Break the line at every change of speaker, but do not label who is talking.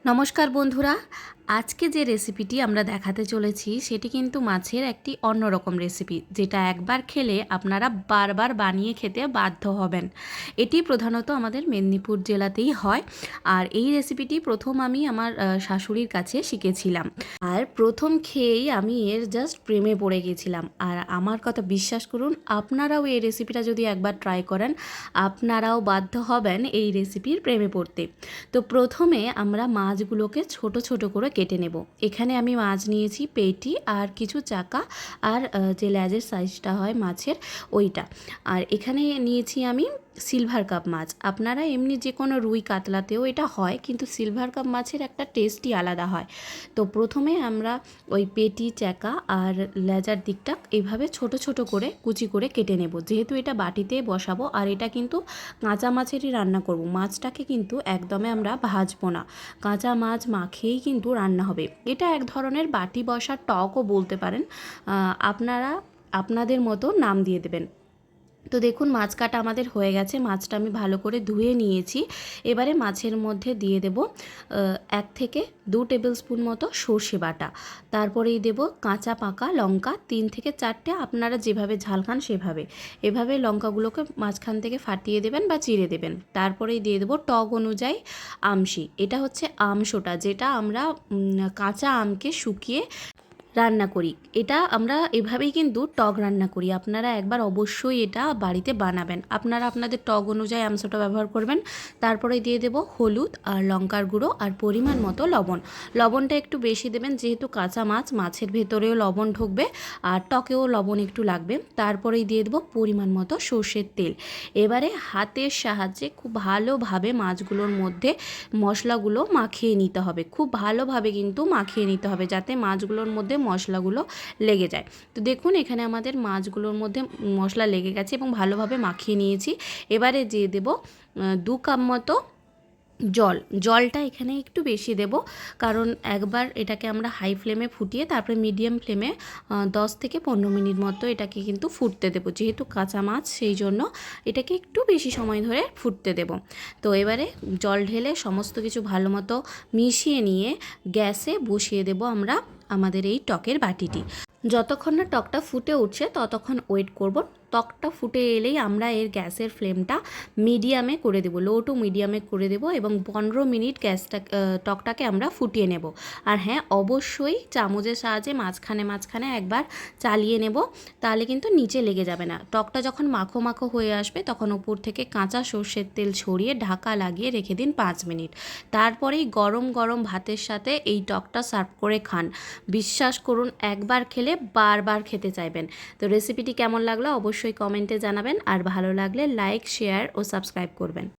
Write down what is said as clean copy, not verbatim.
নমস্কার বন্ধুরা, আজকে যে রেসিপিটি আমরা দেখাতে চলেছি সেটি কিন্তু মাছের একটি অন্যরকম রেসিপি, যেটা একবার খেলে আপনারা বারবার বানিয়ে খেতে বাধ্য হবেন। এটি প্রধানত আমাদের মেদিনীপুর জেলাতেই হয়। আর এই রেসিপিটি প্রথম আমি আমার শাশুড়ির কাছে শিখেছিলাম, আর প্রথম খেয়েই আমি এর জাস্ট প্রেমে পড়ে গেছিলাম। আর আমার কথা বিশ্বাস করুন, আপনারাও এই রেসিপিটা যদি একবার ট্রাই করেন, আপনারাও বাধ্য হবেন এই রেসিপির প্রেমে পড়তে। তো প্রথমে আমরা মাছগুলোকে ছোট ছোট করে কেটে নেব। এখানে আমি মাছ নিয়েছি পেটি আর কিছু চাকা, আর যে লেজের সাইজটা হয় মাছের ওইটা। আর এখানে নিয়েছি আমি সিলভার কাপ মাছ। আপনারা এমনি যে কোনো রুই কাতলাতেও এটা হয়, কিন্তু সিলভার কাপ মাছের একটা টেস্টই আলাদা হয়। তো প্রথমে আমরা ওই পেটি চাকা আর লেজার দিকটা এইভাবে ছোট ছোট করে কুচি করে কেটে নেব। যেহেতু এটা বাটিতে বসাবো আর এটা কিন্তু কাঁচা মাছেরই রান্না করব, মাছটাকে কিন্তু একদমই আমরা ভাজবো না, কাঁচা মাছ মাখিয়েই কিন্তু রান্না হবে। এটা এক ধরনের বাটি বসার টকও বলতে পারেন, আপনারা আপনাদের মতো নাম দিয়ে দেবেন। তো দেখুন, মাছ কাটা আমাদের হয়ে গেছে। মাছটা আমি ভালো করে ধুয়ে নিয়েছি। এবারে মাছের মধ্যে দিয়ে দেব 1 থেকে 2 টেবিল স্পুন মতো সর্ষে বাটা। তারপরেই দেব কাঁচা পাকা লঙ্কা 3 থেকে 4টে, আপনারা যেভাবে ঝাল খান সেভাবে। এভাবে লঙ্কাগুলোকে মাঝখান থেকে ফাটিয়ে দেবেন বা চিড়ে দেবেন। তারপরেই দিয়ে দেব টক অনুযায়ী আমশি। এটা হচ্ছে আমশোটা, যেটা আমরা কাঁচা আমকে শুকিয়ে রান্না করি। এটা আমরা এভাবেই কিন্তু টক রান্না করি। আপনারা একবার অবশ্যই এটা বাড়িতে বানাবেন। আপনারা আপনাদের টক অনুযায়ী আমসটা ব্যবহার করবেন। তারপরে দিয়ে দেব হলুদ আর লঙ্কার গুঁড়ো আর পরিমাণ মতো লবণ। লবণটা একটু বেশি দেবেন, যেহেতু কাঁচা মাছ, মাছের ভেতরেও লবণ ঢুকবে আর টকেও লবণ একটু লাগবে। তারপরেই দিয়ে দেবো পরিমাণ মতো সর্ষের তেল। এবারে হাতের সাহায্যে খুব ভালোভাবে মাছগুলোর মধ্যে মশলাগুলো মাখিয়ে নিতে হবে। খুব ভালোভাবে কিন্তু মাখিয়ে নিতে হবে, যাতে মাছগুলোর মধ্যে মশলাগুলো লেগে যায়। তো দেখুন, এখানে আমাদের মাছগুলোর মধ্যে মশলা লেগে গেছে এবং ভালোভাবে মাখিয়ে নিয়েছি। এবারে দিয়ে দেব 2 কাপ মতো জলটা এখানে একটু বেশি দেব, কারণ একবার এটাকে আমরা হাই ফ্লেমে ফুটিয়ে তারপরে মিডিয়াম ফ্লেমে 10 থেকে 15 মিনিট মতো এটাকে কিন্তু ফুটতে দেব। যেহেতু কাঁচা মাছ, সেই জন্য এটাকে একটু বেশি সময় ধরে ফুটতে দেব। তো এবারে জল ঢেলে সমস্ত কিছু ভালো মতো মিশিয়ে নিয়ে গ্যাসে বসিয়ে দেব আমরা আমাদের এই টকের বাটিটি। যতক্ষণ না টকটা ফুটে উঠছে ততক্ষণ ওয়েট করব। টকটা ফুটে এলেই আমরা এর গ্যাসের ফ্লেমটা মিডিয়ামে করে দেব, লো টু মিডিয়ামে করে দেব এবং 15 মিনিট টকটাকে আমরা ফুটিয়ে নেব। আর হ্যাঁ, অবশ্যই চামচের সাহায্যে মাঝখানে মাঝখানে একবার চালিয়ে নেব, তাহলে কিন্তু নিচে লেগে যাবে না। টকটা যখন মাখো মাখো হয়ে আসবে তখন উপর থেকে কাঁচা সর্ষের তেল ছড়িয়ে ঢাকা লাগিয়ে রেখে দিন 5 মিনিট। তারপরেই গরম গরম ভাতের সাথে এই টকটা সার্ভ করে খান। বিশ্বাস করুন, একবার খেলে বারবার খেতে চাইবেন। তো রেসিপিটি কেমন লাগলো অবশ্যই কমেন্টে জানাবেন, আর ভালো লাগলে লাইক, শেয়ার ও সাবস্ক্রাইব করবেন।